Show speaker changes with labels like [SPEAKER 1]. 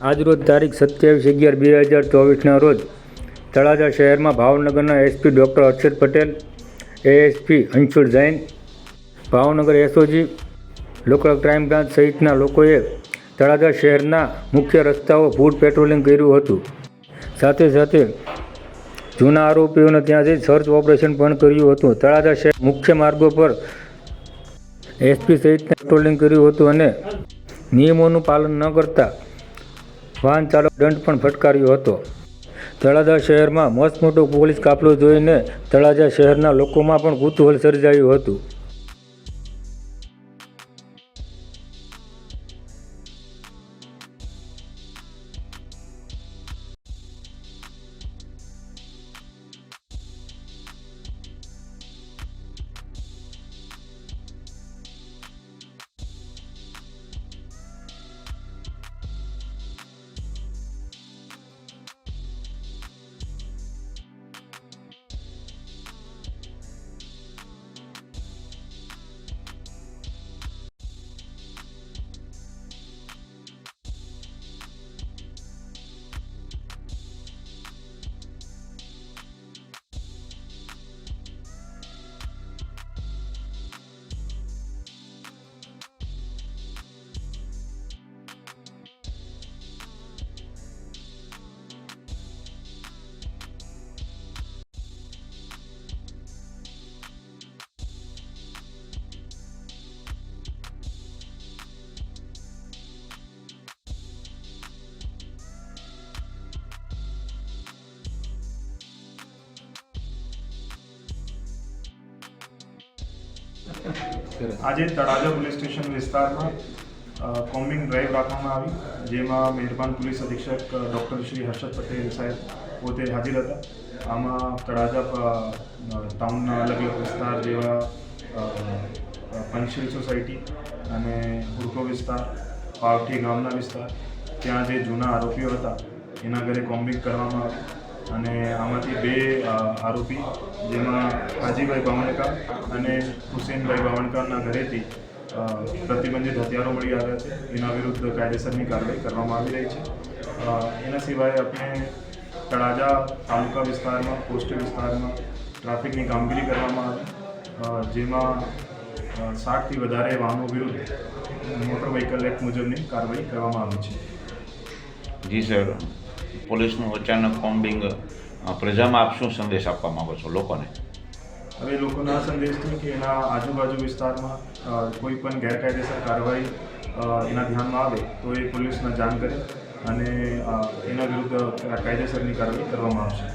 [SPEAKER 1] આજરોજ તારીખ 27/11/2024ના રોજ તળાજા શહેરમાં ભાવનગરના SP doctor Akshat Patel, ASP Anshul Jain, Bhavnagar SOG, local crime branch સહિતના લોકોએ તળાજા શહેરના મુખ્ય રસ્તાઓ ફૂટ પેટ્રોલિંગ કર્યું હતું. સાથે સાથે જૂના આરોપીઓને ત્યાં જઈ સર્ચ ઓપરેશન પણ કર્યું હતું. તળાજા શહેર મુખ્ય માર્ગો પર એસપી સહિતના પેટ્રોલિંગ કર્યું હતું અને નિયમોનું પાલન ન કરતા વાહન ચાલક દંડ પણ ફટકાર્યો હતો. તળાજા શહેરમાં મસ્ત મોટો પોલીસ કાફલો જોઈને તળાજા શહેરના લોકોમાં પણ કુતૂહલ સર્જાયું હતું.
[SPEAKER 2] આજે તળાજા પોલીસ સ્ટેશન વિસ્તારમાં કોમ્બિંગ ડ્રાઈવ રાખવામાં આવી, જેમાં મહેરબાન પોલીસ અધિક્ષક ડૉક્ટર શ્રી હર્ષદ પટેલ સાહેબ પોતે હાજર હતા. આમાં તળાજા ટાઉનના અલગ અલગ વિસ્તાર જેવા પંચશીલ સોસાયટી અને હુડકો વિસ્તાર, પાવઠી ગામના વિસ્તાર, ત્યાં જે જૂના આરોપીઓ હતા એના ઘરે કોમ્બિંગ કરવામાં આવી અને આમાંથી 2 આરોપી જેમાં હાજીભાઈ બાવણકા અને હુસેનભાઈ બાવણકાના ઘરેથી પ્રતિબંધિત હથિયારો મળી આવ્યા છે. એના વિરુદ્ધ કાયદેસરની કાર્યવાહી કરવામાં આવી રહી છે. એના સિવાય આપણે તળાજા તાલુકા વિસ્તારમાં, પોસ્ટ વિસ્તારમાં ટ્રાફિકની કામગીરી કરવામાં આવી, જેમાં 60થી વધારે વાહનો વિરુદ્ધ મોટર વ્હીકલ એક્ટ મુજબની કાર્યવાહી કરવામાં આવી છે.
[SPEAKER 3] જી સર, પોલીસનું અચાનક કોમ્બિંગ પ્રજામાં આપ શું સંદેશ આપવા માંગો છો લોકોને?
[SPEAKER 2] હવે લોકોને આ સંદેશ છે કે એના આજુબાજુ વિસ્તારમાં કોઈ પણ ગેરકાયદેસર કાર્યવાહી એના ધ્યાનમાં આવે તો એ પોલીસને જાણ કરે અને એના વિરુદ્ધ કાયદેસરની કાર્યવાહી કરવામાં આવશે.